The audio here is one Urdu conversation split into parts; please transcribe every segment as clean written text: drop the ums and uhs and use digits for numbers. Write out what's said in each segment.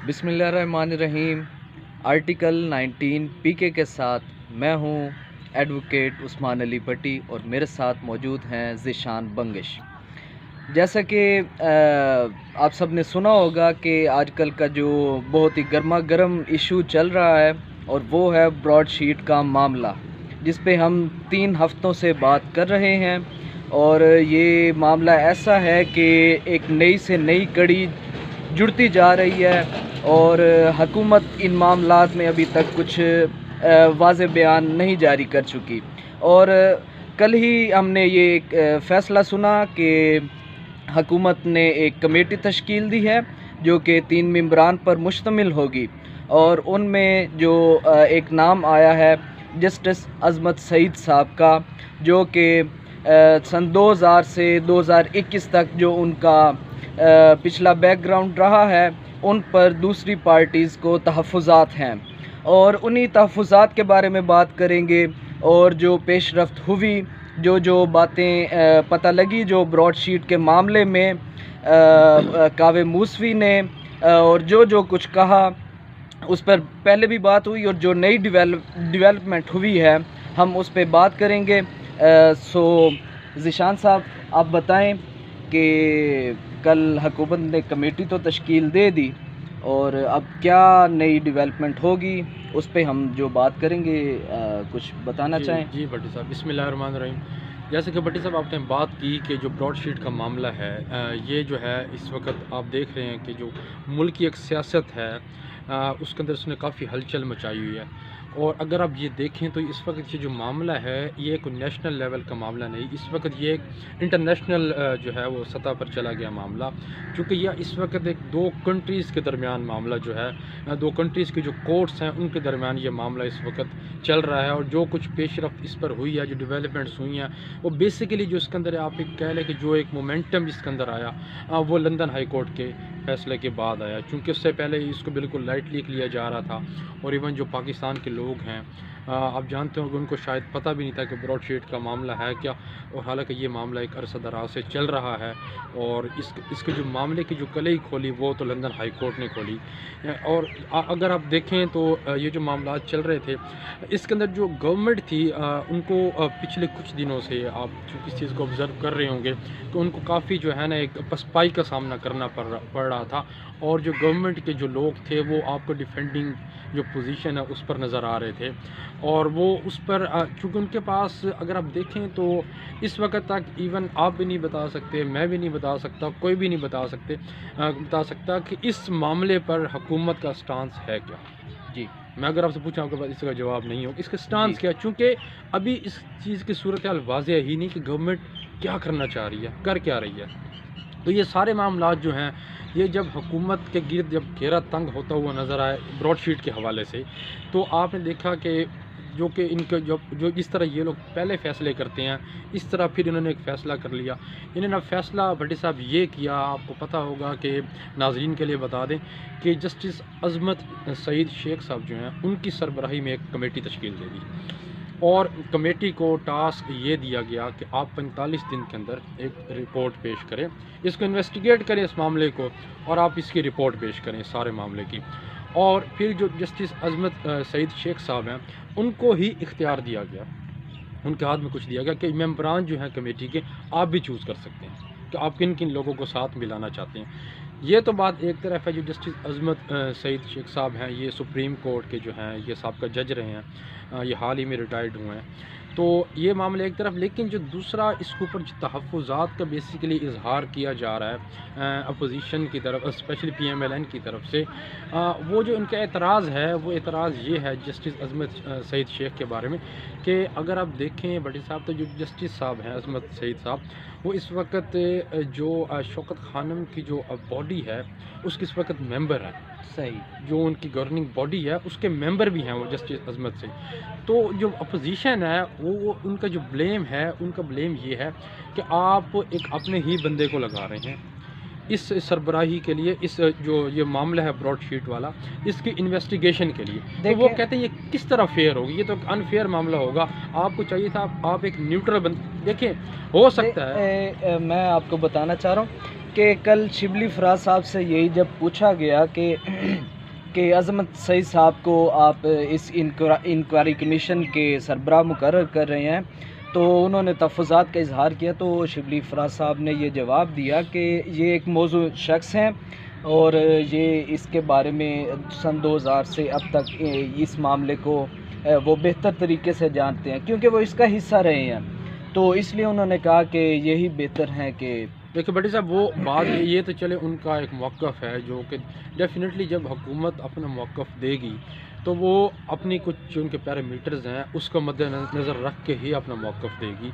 بسم اللہ الرحمن الرحیم۔ آرٹیکل 19 پی کے ساتھ میں ہوں ایڈوکیٹ عثمان علی بٹی اور میرے ساتھ موجود ہیں ذیشان بنگش۔ جیسا کہ آپ سب نے سنا ہوگا کہ آج کل کا جو بہت ہی گرما گرم ایشو چل رہا ہے اور وہ ہے براڈ شیٹ کا معاملہ، جس پہ ہم 3 ہفتوں سے بات کر رہے ہیں، اور یہ معاملہ ایسا ہے کہ ایک نئی سے نئی کڑی جڑتی جا رہی ہے اور حکومت ان معاملات میں ابھی تک کچھ واضح بیان نہیں جاری کر چکی۔ اور کل ہی ہم نے یہ ایک فیصلہ سنا کہ حکومت نے ایک کمیٹی تشکیل دی ہے جو کہ 3 ممبران پر مشتمل ہوگی، اور ان میں جو ایک نام آیا ہے جسٹس عظمت سعید صاحب کا، جو کہ سن 2000 سے 2021 تک جو ان کا پچھلا بیک گراؤنڈ رہا ہے، ان پر دوسری پارٹیز کو تحفظات ہیں، اور انہی تحفظات کے بارے میں بات کریں گے، اور جو پیش رفت ہوئی، جو باتیں پتہ لگی جو براڈ شیٹ کے معاملے میں کاوے موسوی نے اور جو کچھ کہا اس پر پہلے بھی بات ہوئی، اور جو نئی ڈیولپمنٹ ہوئی ہے ہم اس پہ بات کریں گے۔ سو ذیشان صاحب، آپ بتائیں کہ کل حکومت نے کمیٹی تو تشکیل دے دی، اور اب کیا نئی ڈیولپمنٹ ہوگی اس پہ ہم جو بات کریں گے، کچھ بتانا چاہیں؟ جی بٹی صاحب، بسم اللہ الرحمن الرحیم۔ جیسے کہ بٹی صاحب آپ نے بات کی کہ جو براڈ شیٹ کا معاملہ ہے، یہ جو ہے اس وقت آپ دیکھ رہے ہیں کہ جو ملک کی ایک سیاست ہے اس کے اندر اس نے کافی ہلچل مچائی ہوئی ہے، اور اگر آپ یہ دیکھیں تو اس وقت یہ جو معاملہ ہے یہ ایک نیشنل لیول کا معاملہ نہیں، اس وقت یہ ایک انٹرنیشنل جو ہے وہ سطح پر چلا گیا معاملہ، چونکہ یہ اس وقت ایک 2 کنٹریز کے درمیان معاملہ جو ہے، 2 کنٹریز کی جو کورٹس ہیں ان کے درمیان یہ معاملہ اس وقت چل رہا ہے، اور جو کچھ پیش رفت اس پر ہوئی ہے، جو ڈیولپمنٹس ہوئی ہیں، وہ بیسیکلی جو اس کے اندر آپ ایک کہہ لیں کہ جو ایک مومنٹم اس کے اندر آیا وہ لندن ہائی کورٹ کے فیصلے کے بعد آیا، چونکہ اس سے پہلے اس کو بالکل لائٹلی لیا جا رہا تھا، اور ایون جو پاکستان کے لوگ ہیں آپ جانتے ہوں کہ ان کو شاید پتہ بھی نہیں تھا کہ براڈ شیٹ کا معاملہ ہے کیا، اور حالانکہ یہ معاملہ ایک عرصہ دراز سے چل رہا ہے، اور اس کے جو معاملے کی جو کلئی کھولی وہ تو لندن ہائی کورٹ نے کھولی۔ اور اگر آپ دیکھیں تو یہ جو معاملات چل رہے تھے اس کے اندر جو گورنمنٹ تھی ان کو پچھلے کچھ دنوں سے آپ چونکہ اس چیز کو آبزرو کر رہے ہوں گے کہ ان کو کافی جو ہے نا ایک پسپائی کا سامنا کرنا پڑ رہا تھا، اور جو گورنمنٹ کے جو لوگ تھے وہ آپ کو ڈیفینڈنگ جو پوزیشن ہے اس پر نظر آ رہے تھے، اور وہ اس پر چونکہ ان کے پاس اگر آپ دیکھیں تو اس وقت تک ایون آپ بھی نہیں بتا سکتے، میں بھی نہیں بتا سکتا، کوئی بھی نہیں بتا سکتا کہ اس معاملے پر حکومت کا سٹانس ہے کیا۔ جی، میں اگر آپ سے پوچھا آپ کے پاس اس کا جواب نہیں ہو، اس کا سٹانس کیا، چونکہ ابھی اس چیز کی صورتحال واضح ہی نہیں کہ گورنمنٹ کیا کرنا چاہ رہی ہے، کر کیا رہی ہے۔ تو یہ سارے معاملات جو ہیں یہ جب حکومت کے گرد جب گھیرا تنگ ہوتا ہوا نظر آئے براڈ شیٹ کے حوالے سے، تو آپ نے دیکھا کہ جو کہ ان کے جو جس طرح یہ لوگ پہلے فیصلے کرتے ہیں اس طرح پھر انہوں نے ایک فیصلہ کر لیا۔ انہوں نے فیصلہ بھٹی صاحب یہ کیا، آپ کو پتہ ہوگا کہ ناظرین کے لیے بتا دیں کہ جسٹس عظمت سعید شیخ صاحب جو ہیں ان کی سربراہی میں ایک کمیٹی تشکیل دے دی، اور کمیٹی کو ٹاسک یہ دیا گیا کہ آپ 45 دن کے اندر ایک رپورٹ پیش کریں، اس کو انویسٹیگیٹ کریں اس معاملے کو، اور آپ اس کی رپورٹ پیش کریں سارے معاملے کی۔ اور پھر جو جسٹس عظمت سعید شیخ صاحب ہیں ان کو ہی اختیار دیا گیا، ان کے ہاتھ میں کچھ دیا گیا کہ ممبران جو ہیں کمیٹی کے آپ بھی چوز کر سکتے ہیں کہ آپ کن کن لوگوں کو ساتھ ملانا چاہتے ہیں۔ یہ تو بات ایک طرف ہے، جو جسٹس عظمت سعید شیخ صاحب ہیں یہ سپریم کورٹ کے جو ہیں یہ سابقہ جج رہے ہیں، یہ حال ہی میں ریٹائرڈ ہوئے ہیں، تو یہ معاملہ ایک طرف، لیکن جو دوسرا اس کے اوپر جو تحفظات کا بیسیکلی اظہار کیا جا رہا ہے اپوزیشن کی طرف، specially P M L N کی طرف سے، وہ جو ان کا اعتراض ہے وہ اعتراض یہ ہے جسٹس عظمت سعید شیخ کے بارے میں کہ اگر آپ دیکھیں بٹی صاحب تو جو جسٹس صاحب ہیں عظمت سعید صاحب، وہ اس وقت جو شوکت خانم کی جو باڈی ہے اس کی اس وقت ممبر ہے، صحیح، جو ان کی گورننگ باڈی ہے اس کے ممبر بھی ہیں وہ جسٹس عظمت سے۔ تو جو اپوزیشن ہے وہ ان کا جو بلیم ہے، ان کا بلیم یہ ہے کہ آپ ایک اپنے ہی بندے کو لگا رہے ہیں اس سربراہی کے لیے، اس جو یہ معاملہ ہے براڈ شیٹ والا اس کی انویسٹیگیشن کے لیے، تو وہ کہتے ہیں یہ کس طرح فیئر ہوگی، یہ تو ایک انفیئر معاملہ ہوگا، آپ کو چاہیے تھا آپ ایک نیوٹرل دیکھیں، ہو سکتا ہے۔ میں آپ کو بتانا چاہ رہا ہوں کہ کل شبلی فراز صاحب سے یہی جب پوچھا گیا کہ کہ عظمت سعید صاحب کو آپ اس انکوائری کمیشن کے سربراہ مقرر کر رہے ہیں، تو انہوں نے تحفظات کا اظہار کیا، تو شبلی فراز صاحب نے یہ جواب دیا کہ یہ ایک موضوع شخص ہیں اور یہ اس کے بارے میں سن 2000 سے اب تک اس معاملے کو وہ بہتر طریقے سے جانتے ہیں کیونکہ وہ اس کا حصہ رہے ہیں، تو اس لیے انہوں نے کہا کہ یہی بہتر ہے کہ دیکھیں بٹی صاحب، وہ بات یہ تو چلے ان کا ایک موقف ہے جو کہ ڈیفینیٹلی جب حکومت اپنا موقف دے گی تو وہ اپنی کچھ جو ان کے پیرامیٹرز ہیں اس کو مد نظر رکھ کے ہی اپنا موقف دے گی،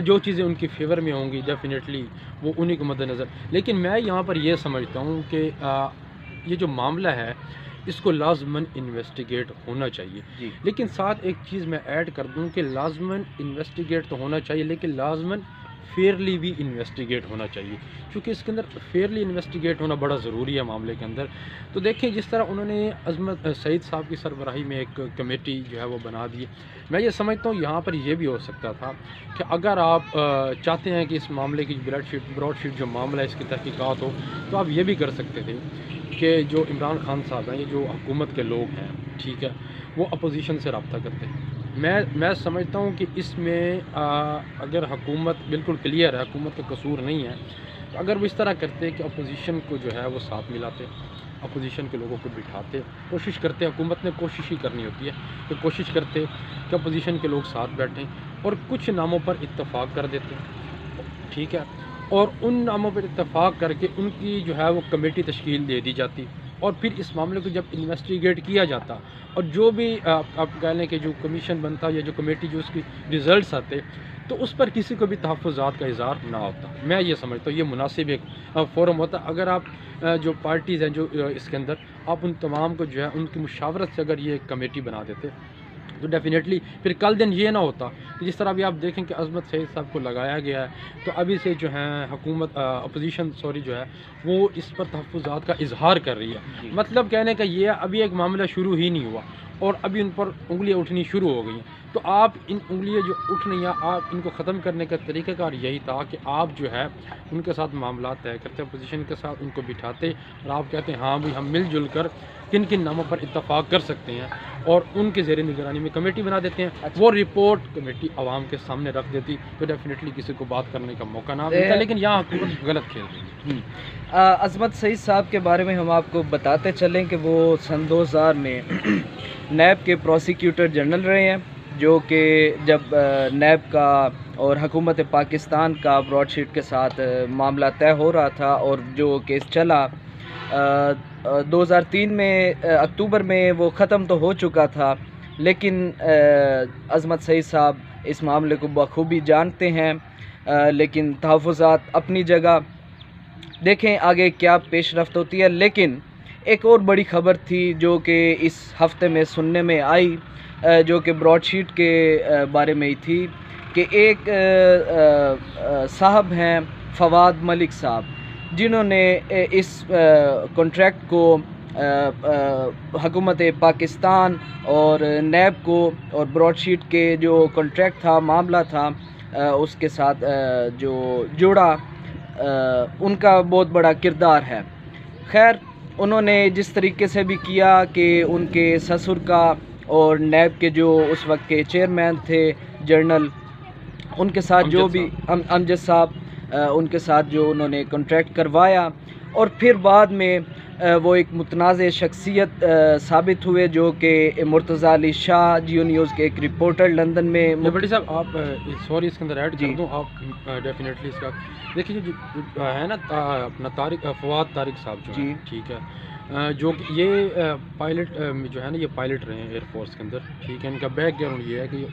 جو چیزیں ان کی فیور میں ہوں گی ڈیفینیٹلی وہ انہی کو مد نظر. لیکن میں یہاں پر یہ سمجھتا ہوں کہ یہ جو معاملہ ہے اس کو لازماً انویسٹیگیٹ ہونا چاہیے. جی لیکن ساتھ ایک چیز میں ایڈ کر دوں کہ لازماً انویسٹیگیٹ تو ہونا چاہیے لیکن لازماً فیئرلی بھی انویسٹیگیٹ ہونا چاہیے، کیونکہ اس کے اندر فیئرلی انویسٹیگیٹ ہونا بڑا ضروری ہے معاملے کے اندر. تو دیکھیں جس طرح انہوں نے عظمت سعید صاحب کی سربراہی میں ایک کمیٹی جو ہے وہ بنا دی، میں یہ سمجھتا ہوں یہاں پر یہ بھی ہو سکتا تھا کہ اگر آپ چاہتے ہیں کہ اس معاملے کی براڈ شیٹ جو معاملہ ہے اس کی تحقیقات ہو تو آپ یہ بھی کر سکتے تھے کہ جو عمران خان صاحب ہیں، یہ جو حکومت کے لوگ ہیں، ٹھیک ہے، وہ اپوزیشن سے رابطہ کرتے ہیں. میں سمجھتا ہوں کہ اس میں اگر حکومت بالکل کلیئر ہے، حکومت کا قصور نہیں ہے، تو اگر وہ اس طرح کرتے کہ اپوزیشن کو جو ہے وہ ساتھ ملاتے، اپوزیشن کے لوگوں کو بٹھاتے، کوشش کرتے، حکومت نے کوشش ہی کرنی ہوتی ہے کہ کوشش کرتے کہ اپوزیشن کے لوگ ساتھ بیٹھیں اور کچھ ناموں پر اتفاق کر دیتے، ٹھیک ہے، اور ان ناموں پر اتفاق کر کے ان کی جو ہے وہ کمیٹی تشکیل دے دی جاتی اور پھر اس معاملے کو جب انویسٹیگیٹ کیا جاتا اور جو بھی آپ کہہ لیں کہ جو کمیشن بنتا یا جو کمیٹی جو اس کی ریزلٹس آتے تو اس پر کسی کو بھی تحفظات کا اظہار نہ ہوتا. میں یہ سمجھتا ہوں یہ مناسب ایک فورم ہوتا. اگر آپ جو پارٹیز ہیں جو اس کے اندر آپ ان تمام کو جو ہے ان کی مشاورت سے اگر یہ کمیٹی بنا دیتے تو ڈیفینیٹلی پھر کل دن یہ نہ ہوتا کہ جس طرح ابھی آپ دیکھیں کہ عظمت سعید صاحب کو لگایا گیا ہے تو ابھی سے جو ہے حکومت اپوزیشن جو ہے وہ اس پر تحفظات کا اظہار کر رہی ہے. مطلب کہنے کا یہ ابھی ایک معاملہ شروع ہی نہیں ہوا اور ابھی ان پر انگلیاں اٹھنی شروع ہو گئی ہیں. تو آپ ان انگلیاں جو اٹھ رہی ہیں آپ ان کو ختم کرنے کا طریقہ کار یہی تھا کہ آپ جو ہے ان کے ساتھ معاملات طے کرتے، اپوزیشن کے ساتھ ان کو بٹھاتے اور آپ کہتے ہیں ہاں بھائی ہم مل جل کر کن کن ناموں پر اتفاق کر سکتے ہیں اور ان کے زیر نگرانی میں کمیٹی بنا دیتے ہیں. وہ رپورٹ کمیٹی عوام کے سامنے رکھ دیتی تو ڈیفینیٹلی کسی کو بات کرنے کا موقع نہ ملتا. لیکن یہاں حکومت غلط کھیل رہی ہے. عظمت سعید صاحب کے بارے میں ہم آپ کو بتاتے چلیں کہ وہ سن 2000 میں نیب کے پروسیکیوٹر جنرل رہے ہیں، جو کہ جب نیب کا اور حکومت پاکستان کا براڈ شیٹ کے ساتھ معاملہ طے ہو رہا تھا اور جو کیس چلا 2003 میں اکتوبر میں وہ ختم تو ہو چکا تھا، لیکن عظمت سعید صاحب اس معاملے کو بخوبی جانتے ہیں. لیکن تحفظات اپنی جگہ، دیکھیں آگے کیا پیش رفت ہوتی ہے. لیکن ایک اور بڑی خبر تھی جو کہ اس ہفتے میں سننے میں آئی، جو کہ براڈ شیٹ کے بارے میں ہی تھی کہ ایک صاحب ہیں فواد ملک صاحب، جنہوں نے اس کانٹریکٹ کو حکومت پاکستان اور نیب کو اور براڈ شیٹ کے جو کانٹریکٹ تھا، معاملہ تھا، اس کے ساتھ جو جوڑا، ان کا بہت بڑا کردار ہے. خیر انہوں نے جس طریقے سے بھی کیا کہ ان کے سسر کا اور نیب کے جو اس وقت کے چیئرمین تھے جنرل، ان کے ساتھ جو بھی امجد صاحب، ان کے ساتھ جو انہوں نے کانٹریکٹ کروایا اور پھر بعد میں وہ ایک متنازع شخصیت ثابت ہوئے، جو کہ مرتضیٰ علی شاہ جیو نیوز کے ایک رپورٹر لندن میں. بٹی صاحب آپ سوری اس کے اندر ایڈ کر دوں، آپ ڈیفینیٹلی اس کا دیکھیے جو ہے نا اپنا فواد طارق صاحب جو ہیں، ٹھیک ہے، جو کہ یہ پائلٹ جو ہے نا یہ پائلٹ رہے ہیں ایئر فورس کے اندر، ٹھیک ہے. ان کا بیک گراؤنڈ یہ ہے کہ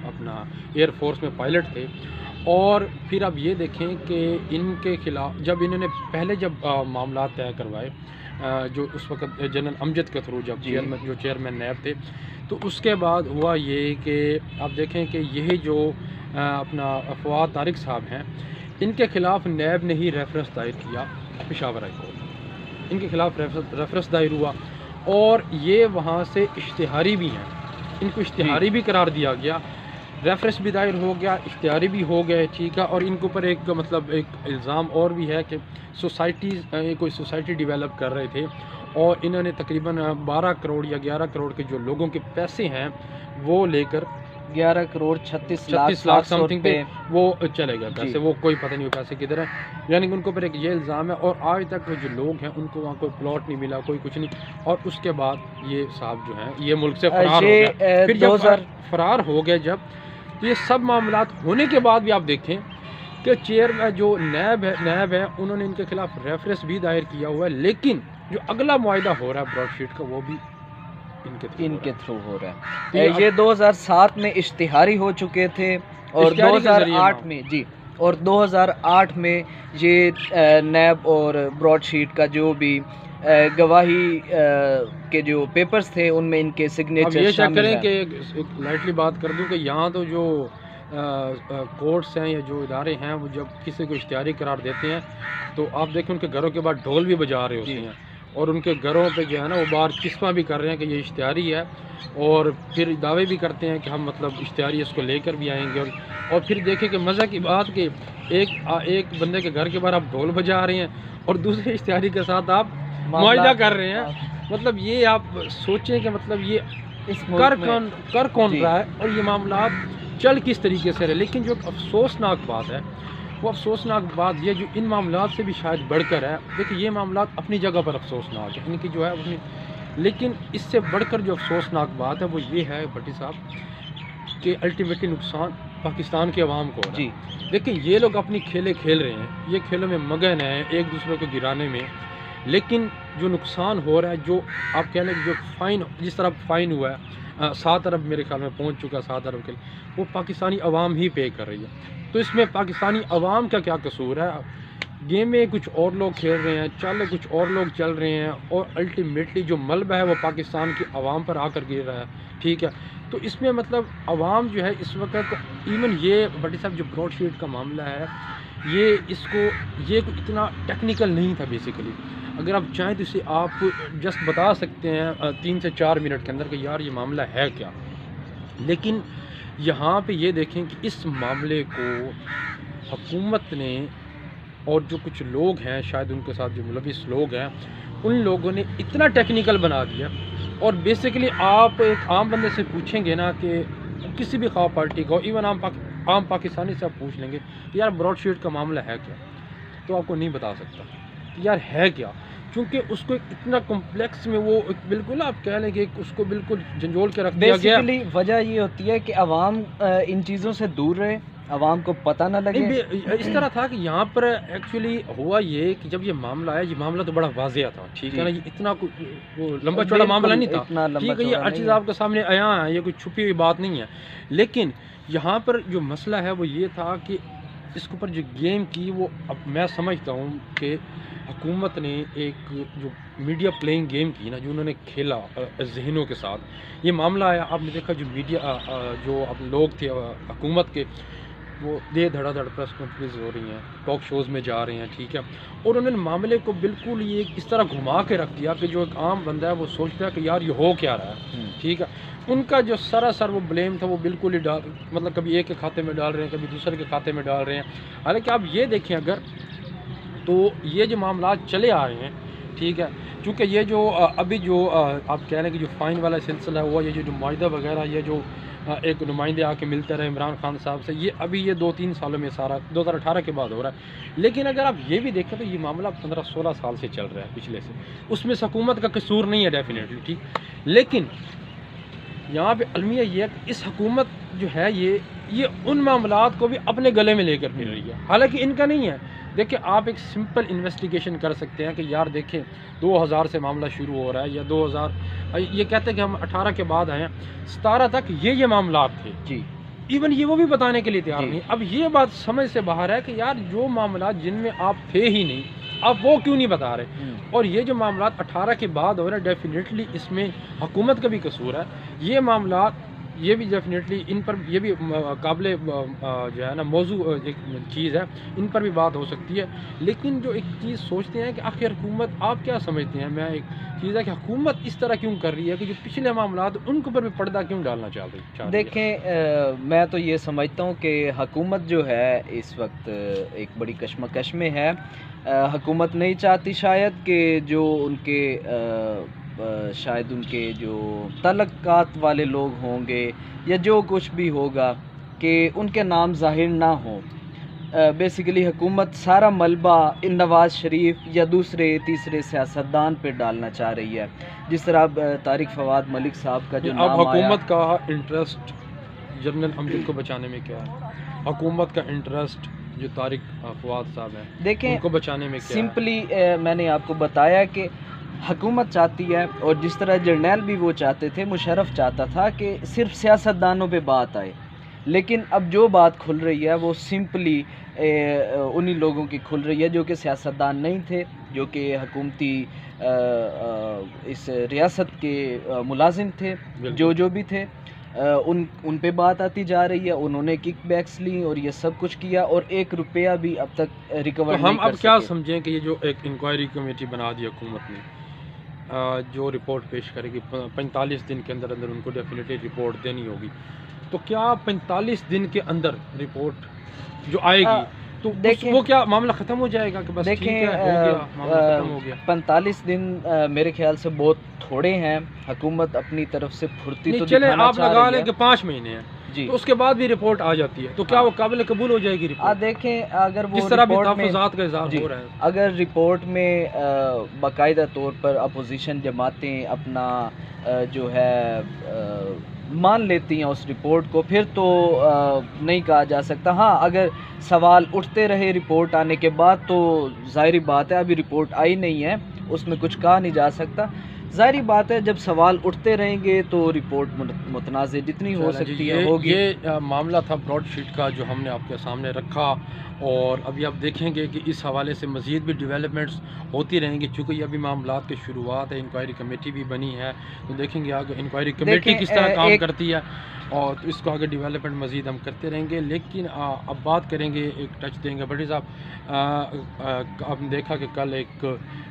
اپنا ایئر فورس میں پائلٹ تھے. اور پھر اب یہ دیکھیں کہ ان کے خلاف جب انہوں نے پہلے جب معاملات طے کروائے جو اس وقت جنرل امجد کے تھرو جب چیئرمین نیب تھے، تو اس کے بعد ہوا یہ کہ آپ دیکھیں کہ یہی جو اپنا فواد طارق صاحب ہیں، ان کے خلاف نیب نے ہی ریفرنس دائر کیا پشاور ہائی کورٹ، ان کے خلاف ریفرنس دائر ہوا اور یہ وہاں سے اشتہاری بھی ہیں، ان کو اشتہاری بھی قرار دیا گیا، ریفرنس بھی دائر ہو گیا، اشتہاری بھی ہو گئے، ٹھیک ہے. اور ان کے اوپر ایک مطلب ایک الزام اور بھی ہے کہ کوئی سوسائٹی ڈیولپ کر رہے تھے اور انہوں نے تقریباً 12 کروڑ یا 11 کروڑ کے جو لوگوں کے پیسے ہیں وہ لے کر 11 کروڑ 36 لاکھ سم تھنگ پہ وہ چلے گئے پیسے، جی۔ وہ کوئی پتہ نہیں وہ پیسے کدھر ہیں، یعنی کہ ان کے اوپر ایک یہ الزام ہے، اور آج تک وہ جو لوگ ہیں ان کو وہاں کوئی پلاٹ نہیں ملا، کوئی کچھ نہیں، اور اس کے بعد یہ صاحب جو ہیں یہ ملک سے فرار ہو گئے۔ پھر جب فرار ہو گئے جب، تو یہ سب معاملات ہونے کے بعد بھی آپ دیکھیں کہ چیئر میں جو نیب ہے انہوں نے ان کے خلاف ریفرنس بھی دائر کیا ہوا ہے، لیکن جو اگلا معاہدہ ہو رہا ہے براڈ شیٹ کا وہ بھی ان کے تھرو ہو رہا ہے۔ یہ 2007 میں اشتہاری ہو چکے تھے، اور 2008 میں جی، اور 2008 میں یہ نیب اور براڈ شیٹ کا جو بھی گواہی کے جو پیپرز تھے ان میں ان کے سگنیچر شامل ہیں۔ یہ چیک کریں کہ لائٹلی بات کر دوں کہ یہاں تو جو کورٹس ہیں یا جو ادارے ہیں وہ جب کسی کو اشتہاری قرار دیتے ہیں تو آپ دیکھیں ان کے گھروں کے بعد ڈھول بھی بجا رہے ہوتے ہیں، اور ان کے گھروں پہ جو ہے نا وہ باہر چسپاں بھی کر رہے ہیں کہ یہ اشتہاری ہے، اور پھر دعوے بھی کرتے ہیں کہ ہم مطلب اشتہاری اس کو لے کر بھی آئیں گے، اور پھر دیکھیں کہ مزہ کی بات کہ ایک بندے کے گھر کے باہر آپ ڈھول بجا رہے ہیں اور دوسرے اشتہاری کے ساتھ آپ معاہدہ کر رہے ہیں۔ مطلب یہ آپ سوچیں کہ مطلب یہ کر کون رہا ہے اور یہ معاملات چل کس طریقے سے رہے۔ لیکن جو افسوسناک بات ہے وہ افسوسناک بات یہ جو ان معاملات سے بھی شاید بڑھ کر ہے، دیکھیں یہ معاملات اپنی جگہ پر افسوسناک ہے ان کی جو ہے اپنی، لیکن اس سے بڑھ کر جو افسوسناک بات ہے وہ یہ ہے بھٹی صاحب کہ الٹیمیٹلی نقصان پاکستان کے عوام کو ہو رہا ہے۔ دیکھیں یہ لوگ اپنی کھیلیں کھیل رہے ہیں، یہ کھیلوں میں مگن ہیں ایک دوسرے کو گرانے میں، لیکن جو نقصان ہو رہا ہے، جو آپ کہہ لیں کہ جو فائن جس طرح فائن ہوا ہے 7 ارب میرے خیال میں پہنچ چکا 7 ارب کے، وہ پاکستانی عوام ہی پے کر رہی ہے۔ تو اس میں پاکستانی عوام کا کیا قصور ہے؟ گیم میں کچھ اور لوگ کھیل رہے ہیں، چل کچھ اور لوگ چل رہے ہیں، اور الٹیمیٹلی جو ملبہ ہے وہ پاکستان کی عوام پر آ کر گر رہا ہے، ٹھیک ہے۔ تو اس میں مطلب عوام جو ہے اس وقت ایون یہ بھٹی صاحب جو براڈ شیٹ کا معاملہ ہے یہ اتنا ٹیکنیکل نہیں تھا بیسیکلی، اگر آپ چاہیں تو اسے آپ جسٹ بتا سکتے ہیں 3 سے 4 منٹ کے اندر کہ یار یہ معاملہ ہے کیا، لیکن یہاں پہ یہ دیکھیں کہ اس معاملے کو حکومت نے اور جو کچھ لوگ ہیں شاید ان کے ساتھ جو ملوث لوگ ہیں ان لوگوں نے اتنا ٹیکنیکل بنا دیا، اور بیسیکلی آپ ایک عام بندے سے پوچھیں گے نا کہ کسی بھی خواہ پارٹی کا ایون عام پاکستانی سے آپ پوچھ لیں گے کہ یار براڈ شیٹ کا معاملہ ہے کیا، تو آپ کو نہیں بتا سکتا کہ یار ہے کیا، کیونکہ اس کو اتنا کمپلیکس میں وہ بالکل آپ کہہ لیں کہ اس کو بالکل جھنجھوڑ کے رکھ دیا گیا۔ بیسیکلی وجہ یہ ہوتی ہے کہ عوام ان چیزوں سے دور رہے، عوام کو پتہ نہ لگے۔ اس طرح تھا کہ یہاں پر ایکچولی ہوا یہ کہ جب یہ معاملہ آیا، یہ معاملہ تو بڑا واضح تھا، ٹھیک ہے نا، یہ اتنا لمبا چوڑا معاملہ نہیں تھا، ٹھیک ہے، یہ ہر چیز آپ کے سامنے آیا ہے، یہ کوئی چھپی ہوئی بات نہیں ہے، لیکن یہاں پر جو مسئلہ ہے وہ یہ تھا کہ اس کے اوپر جو گیم کی وہ اب میں سمجھتا ہوں کہ حکومت نے ایک جو میڈیا پلینگ گیم کی نا، جو انہوں نے کھیلا ذہنوں کے ساتھ، یہ معاملہ آیا آپ نے دیکھا جو میڈیا جو اب لوگ تھے حکومت کے، وہ دھڑا دھڑ پریس کانفرنس ہو رہی ہیں، ٹاک شوز میں جا رہے ہیں، ٹھیک ہے، اور انہوں نے معاملے کو بالکل یہ اس طرح گھما کے رکھ دیا کہ جو ایک عام بندہ ہے وہ سوچتا ہے کہ یار یہ ہو کیا رہا ہے، ٹھیک ہے۔ ان کا جو سراسر وہ بلیم تھا وہ بالکل ہی مطلب کبھی ایک کے کھاتے میں ڈال رہے ہیں، کبھی دوسرے کے کھاتے میں ڈال رہے ہیں، حالانکہ آپ یہ دیکھیں اگر تو یہ جو معاملات چلے آ رہے ہیں، ٹھیک ہے، چونکہ یہ جو ابھی جو آپ کہہ رہے ہیں کہ جو فائن والا سلسلہ ہوا، یہ جو معاہدہ وغیرہ، یہ جو ایک نمائندے آ کے ملتے رہے عمران خان صاحب سے، یہ ابھی یہ 2-3 سالوں میں سارا 2018 کے بعد ہو رہا ہے، لیکن اگر آپ یہ بھی دیکھیں تو یہ معاملہ 15-16 سال سے چل رہا ہے پچھلے سے، اس میں حکومت کا قصور نہیں ہے ڈیفینیٹلی، ٹھیک، لیکن یہاں پہ المیہ یہ ہے کہ اس حکومت جو ہے یہ ان معاملات کو بھی اپنے گلے میں لے کر پھر رہی ہے، حالانکہ ان کا نہیں ہے۔ دیکھیں آپ ایک سمپل انویسٹیگیشن کر سکتے ہیں کہ یار دیکھیں 2000 سے معاملہ شروع ہو رہا ہے، یا 2000 یہ کہتے ہیں کہ ہم 18 کے بعد آئے ہیں، 17 تک یہ معاملات تھے، جی، ایون یہ وہ بھی بتانے کے لیے تیار نہیں۔ اب یہ بات سمجھ سے باہر ہے کہ یار جو معاملات جن میں آپ تھے ہی نہیں، آپ وہ کیوں نہیں بتا رہے، اور یہ جو معاملات 18 کے بعد ہو رہے ہیں ڈیفینیٹلی اس میں حکومت کا بھی قصور ہے، یہ معاملات یہ بھی ڈیفینیٹلی ان پر یہ بھی قابل جو ہے نا موضوع ایک چیز ہے، ان پر بھی بات ہو سکتی ہے، لیکن جو ایک چیز سوچتے ہیں کہ آخر حکومت آپ کیا سمجھتے ہیں، میں ایک چیز ہے کہ حکومت اس طرح کیوں کر رہی ہے کہ جو پچھلے معاملات ان کے اوپر بھی پردہ کیوں ڈالنا چاہ رہی ہے؟ دیکھیں میں تو یہ سمجھتا ہوں کہ حکومت جو ہے اس وقت ایک بڑی کشمکش میں ہے، حکومت نہیں چاہتی شاید کہ جو ان کے شاید ان کے جو تعلقات والے لوگ ہوں گے یا جو کچھ بھی ہوگا کہ ان کے نام ظاہر نہ ہوں. بیسیکلی حکومت سارا ملبہ ان نواز شریف یا دوسرے تیسرے سیاستدان پہ ڈالنا چاہ رہی ہے. جس طرح طارق فواد ملک صاحب کا جو اب نام آیا. حکومت کا انٹرسٹ جنرل امجد کو بچانے میں کیا ہے؟ حکومت کا انٹرسٹ جو طارق فواد صاحب ہیں دیکھیں ان کو بچانے میں کیا ہے؟ سمپلی میں نے آپ کو بتایا کہ حکومت چاہتی ہے، اور جس طرح جرنیل بھی وہ چاہتے تھے، مشرف چاہتا تھا کہ صرف سیاستدانوں پہ بات آئے. لیکن اب جو بات کھل رہی ہے وہ سمپلی انہی لوگوں کی کھل رہی ہے جو کہ سیاستدان نہیں تھے، جو کہ حکومتی اس ریاست کے ملازم تھے. جو بھی تھے ان پہ بات آتی جا رہی ہے. انہوں نے کک بیکس لی اور یہ سب کچھ کیا، اور 1 روپیہ بھی اب تک ریکور نہیں کر سکے. ہم اب کیا سمجھیں کہ یہ جو ایک انکوائری کمیٹی بنا دی حکومت نے، جو رپورٹ پیش کرے گی 45 دن کے اندر ان کو ڈیفینیٹلی رپورٹ دینی ہوگی، تو کیا 45 دن کے اندر رپورٹ جو آئے گی تو وہ کیا معاملہ ختم ہو جائے گا کہ بس ٹھیک ہے ہو گیا معاملہ ختم ہو گیا؟ 45 دن میرے خیال سے بہت تھوڑے ہیں. حکومت اپنی طرف سے پھرتی تو چلے دکھانا آپ چاہ لگا رہی لیں ہے کہ 5 مہینے ہیں جی. تو اس کے بعد بھی رپورٹ آ جاتی ہے تو کیا وہ قابل قبول ہو جائے گی رپورٹ؟ دیکھیں اگر وہ جس طرح بھی رپورٹ میں تحفظات کا اظہار ہو رہا ہے، اگر رپورٹ میں باقاعدہ طور پر اپوزیشن جماعتیں اپنا جو ہے مان لیتی ہیں اس رپورٹ کو، پھر تو نہیں کہا جا سکتا. ہاں اگر سوال اٹھتے رہے رپورٹ آنے کے بعد تو ظاہری بات ہے، ابھی رپورٹ آئی نہیں ہے، اس میں کچھ کہا نہیں جا سکتا. ظاہری بات ہے جب سوال اٹھتے رہیں گے تو رپورٹ متنازع جتنی ہو سکتی ہے ہوگی. یہ معاملہ تھا براڈ شیٹ کا جو ہم نے آپ کے سامنے رکھا، اور ابھی آپ دیکھیں گے کہ اس حوالے سے مزید بھی ڈیولپمنٹس ہوتی رہیں گی، چونکہ یہ ابھی معاملات کی شروعات ہے. انکوائری کمیٹی بھی بنی ہے تو دیکھیں گے آگے انکوائری کمیٹی کس طرح کام کرتی ہے، اور تو اس کو آگے ڈیولپمنٹ مزید ہم کرتے رہیں گے. لیکن اب بات کریں گے، ایک ٹچ دیں گے بھٹی صاحب. آپ نے دیکھا کہ کل ایک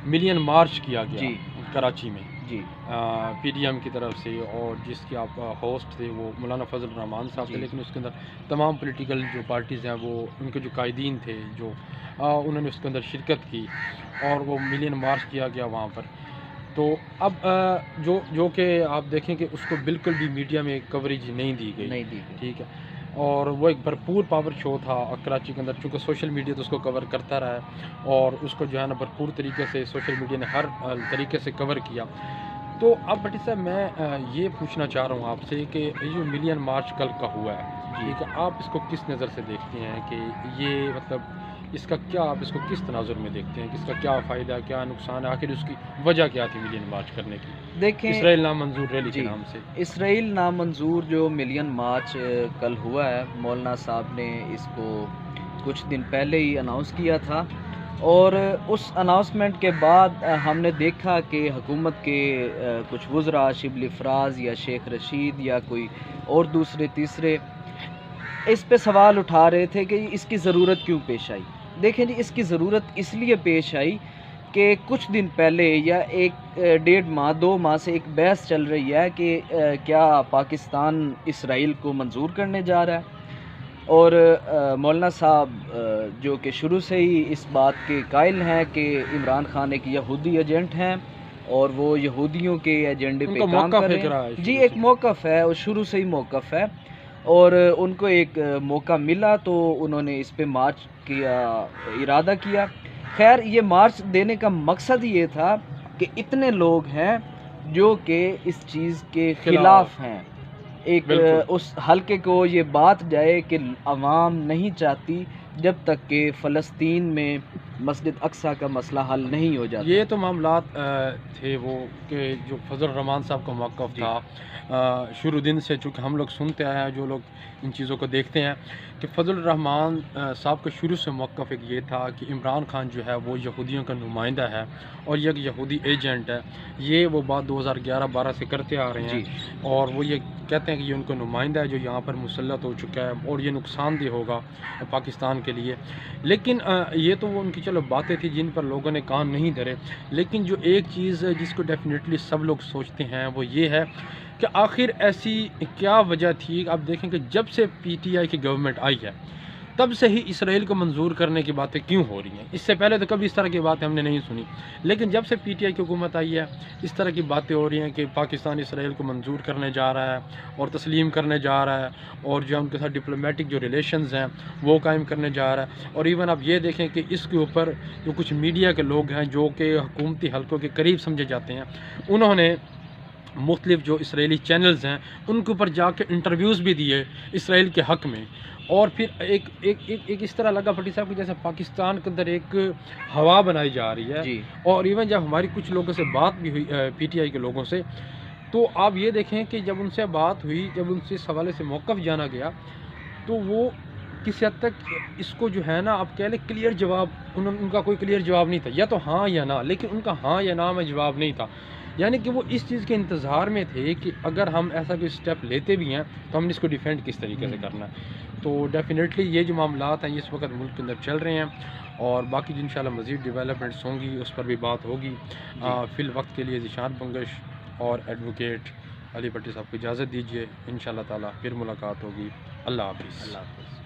ملین مارچ کیا گیا کراچی میں جی پی ڈی ایم کی طرف سے، اور جس کے آپ ہوسٹ تھے وہ مولانا فضل الرحمان صاحب تھے. لیکن اس کے اندر تمام پولیٹیکل جو پارٹیز ہیں وہ ان کے جو قائدین تھے جو انہوں نے اس کے اندر شرکت کی، اور وہ ملین مارچ کیا گیا وہاں پر. تو اب جو کہ آپ دیکھیں کہ اس کو بالکل بھی میڈیا میں کوریج نہیں دی گئی، ٹھیک ہے. اور وہ ایک بھرپور پاور شو تھا کراچی کے اندر، چونکہ سوشل میڈیا تو اس کو کور کرتا رہا ہے، اور اس کو جو ہے نا بھرپور طریقے سے سوشل میڈیا نے ہر طریقے سے کور کیا. تو اب بھٹی صاحب میں یہ پوچھنا چاہ رہا ہوں آپ سے کہ یہ جو ملین مارچ کل کا ہوا ہے، ٹھیک ہے، آپ اس کو کس نظر سے دیکھتے ہیں کہ یہ مطلب اس کا کیا، آپ اس کو کس تناظر میں دیکھتے ہیں کہ اس کا کیا فائدہ کیا نقصان ہے، آخر اس کی وجہ کیا تھی ملین مارچ کرنے کی؟ دیکھیں اسرائیل نامنظور ریلی کے نام سے. اسرائیل نامنظور جو ملین مارچ کل ہوا ہے، مولانا صاحب نے اس کو کچھ دن پہلے ہی اناؤنس کیا تھا، اور اس اناؤنسمنٹ کے بعد ہم نے دیکھا کہ حکومت کے کچھ وزراء، شبلی افراز یا شیخ رشید یا کوئی اور دوسرے تیسرے، اس پہ سوال اٹھا رہے تھے کہ اس کی ضرورت کیوں پیش آئی. دیکھیں جی، اس کی ضرورت اس لیے پیش آئی کہ کچھ دن پہلے یا 1-1.5 ماہ 2 ماہ سے ایک بحث چل رہی ہے کہ کیا پاکستان اسرائیل کو منظور کرنے جا رہا ہے. اور مولانا صاحب جو کہ شروع سے ہی اس بات کے قائل ہیں کہ عمران خان ایک یہودی ایجنٹ ہیں اور وہ یہودیوں کے ایجنڈے پہ کام کر رہے ہیں. جی ایک موقف ہے، اور شروع سے ہی موقف ہے، اور ان کو ایک موقع ملا تو انہوں نے اس پہ مارچ کیا، ارادہ کیا. خیر یہ مارچ دینے کا مقصد یہ تھا کہ اتنے لوگ ہیں جو کہ اس چیز کے خلاف ہیں. ایک اس حلقے کو یہ بات جائے کہ عوام نہیں چاہتی جب تک کہ فلسطین میں مسجد اقصیٰ کا مسئلہ حل نہیں ہو جاتا. یہ تو معاملات تھے وہ کہ جو فضل الرحمان صاحب کا موقف تھا شروع دن سے، چونکہ ہم لوگ سنتے آئے ہیں، جو لوگ ان چیزوں کو دیکھتے ہیں، کہ فضل الرحمان صاحب کا شروع سے موقف ایک یہ تھا کہ عمران خان جو ہے وہ یہودیوں کا نمائندہ ہے اور یہ ایک یہودی ایجنٹ ہے. یہ وہ بات 2011-12 سے کرتے آ رہے ہیں، اور وہ یہ کہتے ہیں کہ یہ ان کا نمائندہ ہے جو یہاں پر مسلط ہو چکا ہے اور یہ نقصان دہ ہوگا پاکستان کے لیے. لیکن یہ تو وہ ان کی چلو باتیں تھیں جن پر لوگوں نے کان نہیں دھرے. لیکن جو ایک چیز جس کو ڈیفینیٹلی سب لوگ سوچتے ہیں وہ یہ ہے کہ آخر ایسی کیا وجہ تھی. آپ دیکھیں کہ جب سے پی ٹی آئی کی گورنمنٹ آئی ہے تب سے ہی اسرائیل کو منظور کرنے کی باتیں کیوں ہو رہی ہیں؟ اس سے پہلے تو کبھی اس طرح کی باتیں ہم نے نہیں سنی، لیکن جب سے پی ٹی آئی کی حکومت آئی ہے اس طرح کی باتیں ہو رہی ہیں کہ پاکستان اسرائیل کو منظور کرنے جا رہا ہے اور تسلیم کرنے جا رہا ہے، اور جو ان کے ساتھ ڈپلومیٹک جو ریلیشنز ہیں وہ قائم کرنے جا رہا ہے۔ اور ایون آپ یہ دیکھیں کہ اس کے اوپر جو کچھ میڈیا کے لوگ ہیں جو کہ حکومتی حلقوں کے قریب سمجھے جاتے ہیں، انہوں نے مختلف جو اسرائیلی چینلز ہیں ان کے اوپر جا کے انٹرویوز بھی دیے اسرائیل کے حق میں، اور پھر ایک اس طرح لگا بھٹی صاحب کہ جیسے پاکستان کے اندر ایک ہوا بنائی جا رہی ہے۔ جی اور ایون جب ہماری کچھ لوگوں سے بات بھی ہوئی پی ٹی آئی کے لوگوں سے، تو آپ یہ دیکھیں کہ جب ان سے بات ہوئی، جب ان سے اس حوالے سے موقف جانا گیا، تو وہ کسی حد تک اس کو جو ہے نا آپ کہہ لیں کلیئر جواب، ان کا کوئی کلیئر جواب نہیں تھا، یا تو ہاں یا نہ، لیکن ان کا ہاں یا نہ میں جواب نہیں تھا، یعنی کہ وہ اس چیز کے انتظار میں تھے کہ اگر ہم ایسا کوئی سٹیپ لیتے بھی ہیں تو ہم نے اس کو ڈیفینڈ کس طریقے سے کرنا ہے۔ تو ڈیفینیٹلی یہ جو معاملات ہیں یہ اس وقت ملک کے اندر چل رہے ہیں، اور باقی جو انشاءاللہ مزید ڈیولپمنٹس ہوں گی اس پر بھی بات ہوگی۔ فی الوقت کے لیے ذیشان بنگش اور ایڈوکیٹ علی بھٹی صاحب کو اجازت دیجیے، انشاءاللہ تعالی پھر ملاقات ہوگی۔ اللہ حافظ۔ اللہ حافظ۔